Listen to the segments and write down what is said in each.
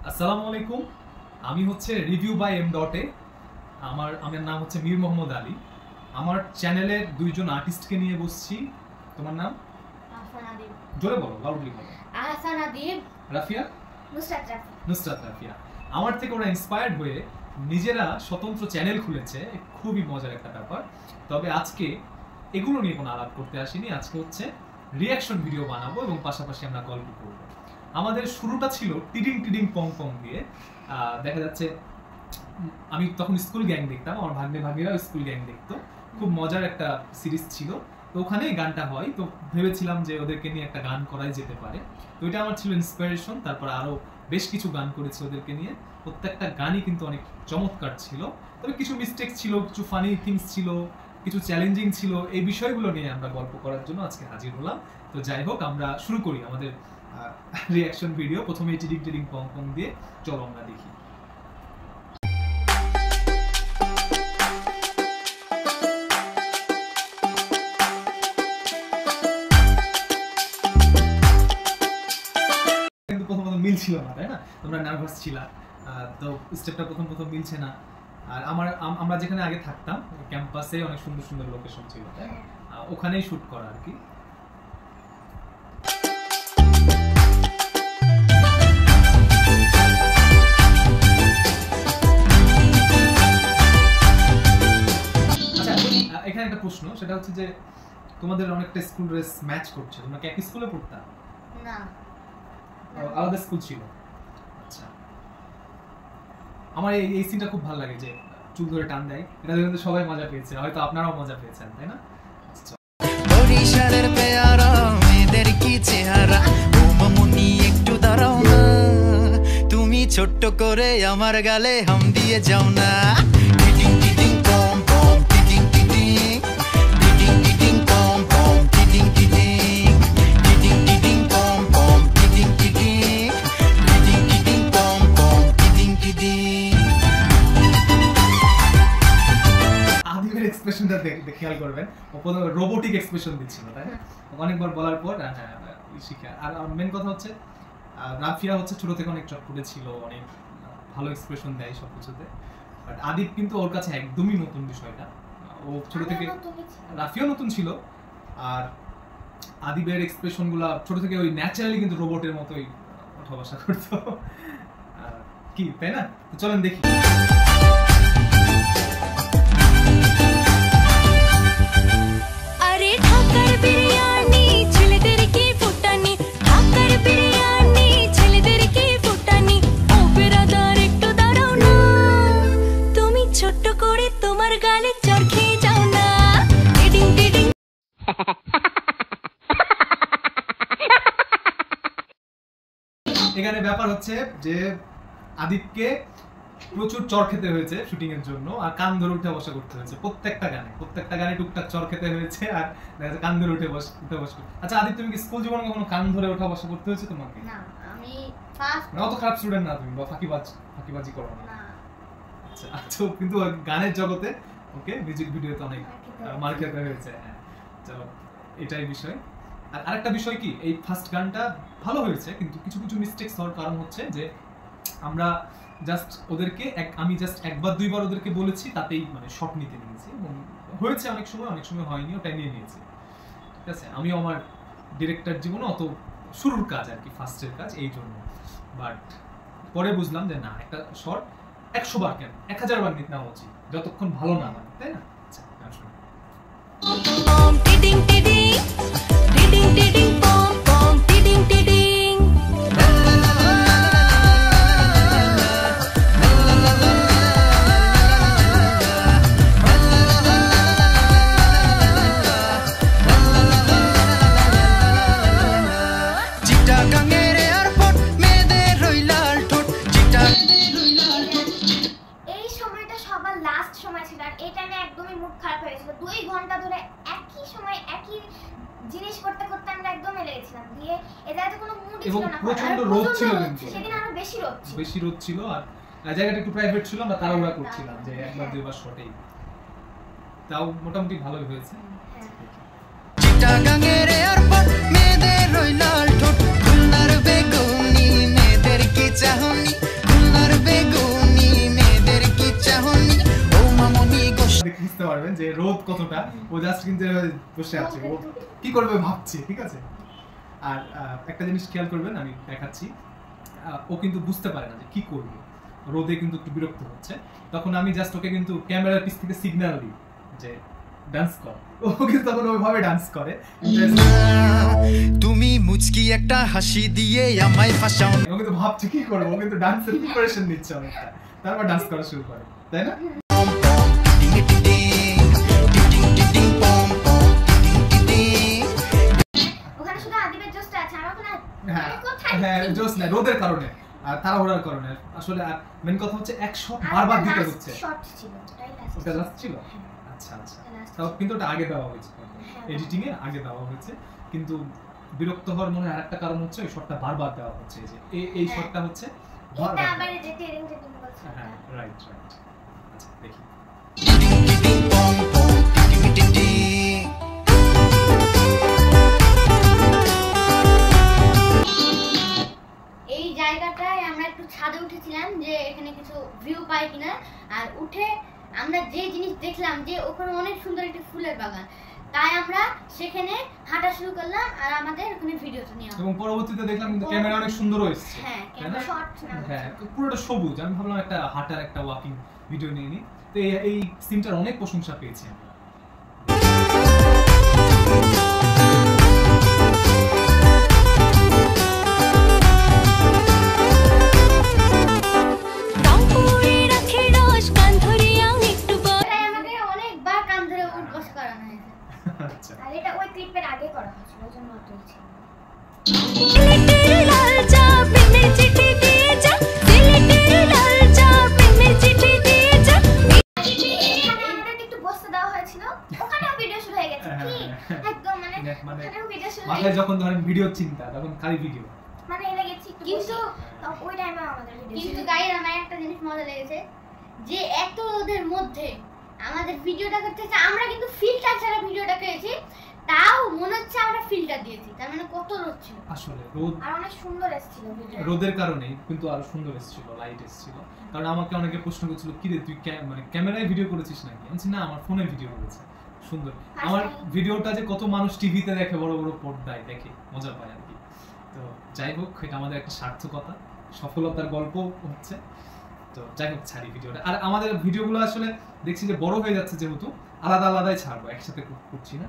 আসসালামু আলাইকুম, আমি হচ্ছে রিভিউ বাই এম ডটে। আমার নাম হচ্ছে মীর মোহাম্মদ আলী। আমার চ্যানেলের দুইজন আর্টিস্টকে নিয়ে বসছি। তোমার নাম? আহসান আদিব। জোরে বলো, লাউডলি বলো। আহসান আদিব। রাফিয়া? নুসরাত রাফিয়া। আমার থেকে ওরা ইন্সপায়ার্ড হয়ে নিজেরা স্বতন্ত্র চ্যানেল খুলেছে, খুবই মজার একটা ব্যাপার। তবে আজকে এগুলো নিয়ে কোনো আলাপ করতে আসিনি, আজকে হচ্ছে রিয়াকশন ভিডিও বানাবো এবং পাশাপাশি আমরা গল্প করবো। আমাদের শুরুটা ছিল টিডিং টিডিং পং পং দিয়ে। দেখা যাচ্ছে আমি তখন স্কুল গ্যাং দেখতাম, আমার ভাগ্নেরাও স্কুল গ্যাং দেখতো। খুব মজার একটা সিরিজ ছিল, তো ওখানেই গানটা হয়। তো ভেবেছিলাম যে ওদেরকে নিয়ে একটা গান করাই যেতে পারে, তো এটা আমার ছিল ইন্সপিরেশন। তারপর আরো বেশ কিছু গান করেছি ওদেরকে নিয়ে, প্রত্যেকটা গানই কিন্তু অনেক চমৎকার ছিল। তবে কিছু মিস্টেক ছিল, কিছু ফানি থিংস ছিল, কিছু চ্যালেঞ্জিং ছিল। এই বিষয়গুলো নিয়ে আমরা গল্প করার জন্য আজকে হাজির হলাম। তো যাই হোক, আমরা শুরু করি আমাদের রিয়াকশন ভিডিও। প্রথমে টিডিং টিডিং পং পং দিয়ে চলো আমরা দেখি। কিন্তু প্রথম মিল ছিল না, তাই না? তোমরা নার্ভাস ছিলা, তো স্টেপটা প্রথম মিলছে না। আর আমরা যেখানে আগে থাকতাম ক্যাম্পাসে অনেক সুন্দর সুন্দর লোকেশন ছিল, তাই না? ওখানেই শুট করা আর কি। এখানে একটা প্রশ্ন, সেটা হচ্ছে যে তোমাদের অনেকটা স্কুল ড্রেস ম্যাচ করছে। তোমরা কি একই স্কুলে পড়তা? না, আলাদা স্কুল ছিল। আচ্ছা, আমার এই সিনটা খুব ভালো লাগে যে চুল ধরে টান দেয়। এটা দেখে সবাই মজা পেয়েছে, হয়তো আপনারাও মজা পেয়েছেন, তাই না? বরিশালের পেয়ারা মেয়েদের কি চেহারা, ও মামুনি একটু দাঁড়াও না, তুমি ছোট্ট করে আমার গালে হাম দিয়ে যাও না। এক্সপ্রেশনটা খেয়াল করবেন, ও প্রথমে রোবোটিক এক্সপ্রেশন দিচ্ছিল, তাই না? অনেকবার বলার পর শিখে। আর মেন কথা হচ্ছে রাফিয়া হচ্ছে ছোট থেকে অনেক চটপটে ছিল, অনেক ভালো এক্সপ্রেশন দেয় সব কিছুতে। বাট আদিব কিন্তু ওর কাছে একদমই নতুন বিষয়টা। ও ছোট থেকে, রাফিয়া নতুন ছিল, আর আদিবের এক্সপ্রেশন গুলা ছোট থেকে ওই ন্যাচারালি কিন্তু রোবটের মতোই ওঠা বসা করতো, কি তাই না? তো চলেন দেখি। এখানে ব্যাপার হচ্ছে যে আদিবকে প্রচুর চর খেতে হয়েছে শুটিং এর জন্য, আর কান ধরে উঠে বসা করতে হয়েছে প্রত্যেকটা গানে টুকটাক চর খেতে হয়েছে, আর কান ধরে উঠে বসা। আচ্ছা আদিব, তুমি কি স্কুল জীবনে কখনো কান ধরে ওঠা বসা করতে হয়েছে তোমাকে? না, আমি ফার্স্ট অত খারাপ স্টুডেন্ট না তুমি, বা ফাঁকিবাজি করো না। আচ্ছা আচ্ছা, কিন্তু গানের জগতে ওকে মিউজিক ভিডিওতে অনেক মার খেতে হয়েছে। হ্যাঁ, চলো এটাই বিষয়। আর আরেকটা বিষয় কি, এই ফার্স্ট গানটা ভালো হয়েছে, কিন্তু কিছু কিছু মিস্টেকস হওয়ার কারণ হচ্ছে যে আমরা আমি জাস্ট একবার দুইবার ওদেরকে বলেছি, তাতেই মানে শট নিতে নিয়েছি, এবং হয়েছে অনেক সময় হয়নি, ওটাই নিয়ে নিয়েছি। ঠিক আছে, আমি আমার ডিরেক্টর জীবনে অত শুরুর কাজ আর কি, ফার্স্টের কাজ, এই জন্য। বাট পরে বুঝলাম যে না, একটা শট 100 বার কেন 1000 বার নিতে নেওয়া উচিত, যতক্ষণ ভালো না হয়, তাই না? আচ্ছা, জিনিস করতে করতে আমরা একদম এলে গেছিলাম, দিয়ে এটা তো কোনো মুড ছিল না, প্রচন্ড রোদ ছিল, কিন্তু সেদিন আরো বেশি রোদ ছিল, আর জায়গাটা একটু প্রাইভেট ছিল, আমরা তাড়াহুড়া করছিলাম যে একবার দুইবার শটেই, তাও মোটামুটি ভালোই হয়েছে। চিটাগাঙের এয়ারপোর্ট মেয়েদের ওই লাল ঠোঁট খুলনার বেগুনি মেয়েদের কি চাহনি খুলনার বেগুনি মেয়েদের কি চাহনি ও মামনি গোস বুঝতে পারবেন যে রোদ কতটা ও জাস্ট কিন্তু বসে আছে ও কি করবে ভাবছে ঠিক আছে আর একটা জিনিস খেয়াল করবেন আমি দেখাচ্ছি ও কিন্তু বুঝতে পারে না যে কি করবে রোদে কিন্তু একটু বিরক্ত হচ্ছে তখন আমি জাস্ট ওকে কিন্তু ক্যামেরার পিছ থেকে সিগন্যাল দিই যে ডান্স কর ও কিন্তু তখন ওইভাবে ডান্স করে তুমি মুচকি একটা হাসি দিয়ে আমায় ফাঁসাও ও কিন্তু ভাবছে কি করবো ও কিন্তু ডান্সের প্রিপারেশন নিচ্ছে অনেকটা তারপর ডান্স করা শুরু করে তাই না ওখানে শুধু আদিবের জোসটা আছে আর ওখানে হ্যাঁ জোস না রোদের কারণে আর তাড়াহুড়ার কারণে আসলে মেন কথা হচ্ছে এক শট বারবার দিতে হচ্ছে শট ছিল ওটাই লাস্ট ওটা লাস্ট ছিল আচ্ছা আচ্ছা তাও কিন্তু ওটা আগে দেওয়া হয়েছে এডিটিং এ আগে দেওয়া হয়েছে কিন্তু বিরক্ত হওয়ার মনে আরেকটা কারণ হচ্ছে ওই শটটা বারবার দেওয়া হচ্ছে এই যে এই শটটা হচ্ছে এটা আবার যে টেরিং বলছে হ্যাঁ রাইট রাইট আচ্ছা দেখি এই জায়গাটায় আমরা একটু ছাদে উঠেছিলাম যে এখানে কিছু ভিউ পাই কিনা আর উঠে আমরা যে জিনিস দেখলাম যে ওখানে অনেক সুন্দর একটা ফুলের বাগান তাই আমরা সেখানে হাঁটা শুরু করলাম আর আমাদের ওখানে ভিডিওটা নিয়ে এবং পরবর্তীতে দেখলাম কিন্তু ক্যামেরা অনেক সুন্দর হয়েছে হ্যাঁ ক্যামেরা শট না হ্যাঁ পুরোটা সবুজ আমি ভাবলাম একটা হাঁটার একটা ওয়াকিং ভিডিও নিয়ে নিই তো এই সিনটার অনেক প্রশংসা পেয়েছি আমি আমাকে অনেকবার কান ধরে উঠবস করানো হয়েছে আচ্ছা আর এটা ওই ক্লিপের আগে করা হয়েছিল ওজন্য অত ছিল আমাদের একটু বসতে দেওয়া হয়েছিল ওখানেও ভিডিও শুরু হয়ে গেছে কি একদম মানে ওখানেও ভিডিও শুরু হয়ে মাথায় যখন ধরেন ভিডিও চিন্তা তখন খালি ভিডিও মানে এলে গেছি একটু কিন্তু ওই টাইমে আমাদের ভিডিও কিন্তু গাইস আমার একটা জিনিস মজা লেগেছে যে এত রোদের মধ্যে আমাদের ভিডিওটা করতেছে আমরা কিন্তু ফিল্টার ছাড়া ভিডিওটা করেছি তাও মনে হচ্ছে আমরা ফিল্টার দিয়েছি তার মানে কত রোদ ছিল আসলে রোদ আর অনেক সুন্দর এসেছিল ভিডিও রোদের কারণে কিন্তু আরো সুন্দর এসেছিল লাইট এসেছিল কারণ আমাকে অনেকে প্রশ্ন করছিল কি রে তুই মানে ক্যামেরায় ভিডিও করেছিস নাকি আমি বলছি না আমার ফোনে ভিডিও করেছি সুন্দর আমার ভিডিওটা যে কত মানুষ টিভিতে দেখে বড় বড় পর্দায় দেখে মজা পায় আর কি তো যাই হোক এটা আমাদের একটা সার্থকতা সফলতার গল্প হচ্ছে তো যাই হোক ছাড়ি ভিডিওটা আর আমাদের ভিডিওগুলো আসলে দেখছি যে বড় হয়ে যাচ্ছে যেহেতু আলাদা আলাদাই ছাড়বো একসাথে করছি না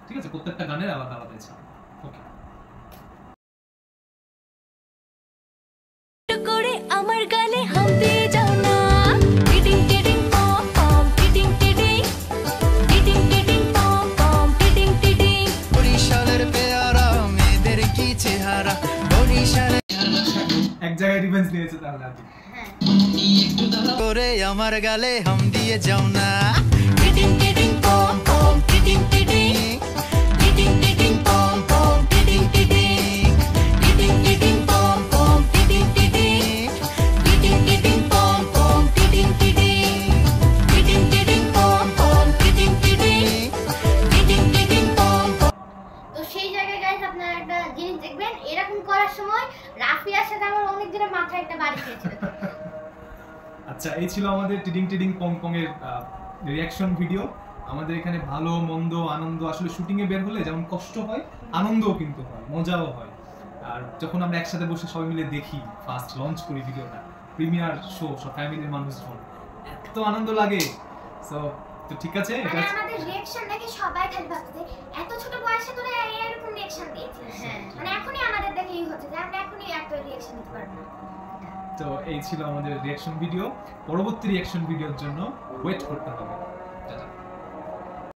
ঠিক আছে প্রত্যেকটা গানের আলাদা আলাদাই ছাড়বো ওকে করে আমার গালে হাম দিয়ে যাও না টিটিং টিটিং পম পম টিটিং টিটিং টিটিং টিটিং পম পম টিটিং টিটিং বরিশালের পেয়ারা মেয়েদের কি চেহারা বরিশালের এক জায়গায় রিভেঞ্জ নিয়েছে তাহলে আজকে করে আমার গালে হাম দিয়ে যাও না টিটিং টিটিং পম পম টিটিং টিটিং টিটিং টিটিং পম পম টিটিং টিটিং টিটিং টিটিং পম পম টিটিং টিটিং টিটিং টিটিং পম পম টিটিং টিটিং টিটিং টিটিং পম পম টিটিং টিটিং টিটিং টিটিং পম পম তো সেই জায়গায় গাইস আপনারা একটা জিনিস দেখবেন এরকম করার সময় রাফিয়ার সাথে আমার অনেক দিনের মাথায় একটা বাড়ি খেয়েছিল আচ্ছা এই ছিল আমাদের টিডিং টিডিং পং পং এর রিঅ্যাকশন ভিডিও আমাদের এখানে ভালো মন্দ আনন্দ আসলে শুটিং এ বের হলে যেমন কষ্ট হয় আনন্দও কিন্তু হয় মজাও হয় আর যখন আমরা একসাথে বসে সবাই মিলে দেখি ফার্স্ট লঞ্চ করি ভিডিওটা প্রিমিয়ার শো সব ফ্যামিলির মানুষজন এত আনন্দ লাগে সো তো ঠিক আছে এটা মানে আমাদের রিঅ্যাকশন দেখে সবাই খালি ভাবছে এত ছোট বয়সে তোরা এরকম রিঅ্যাকশন দিয়েছিস হ্যাঁ মানে এখনই আমাদের দেখেই হচ্ছে যে আমরা এখনই এত রিঅ্যাকশন দিতে পারবো না তো এই ছিল আমাদের রিঅ্যাকশন ভিডিও পরবর্তী রিঅ্যাকশন ভিডিওর জন্য ওয়েট করতে হবে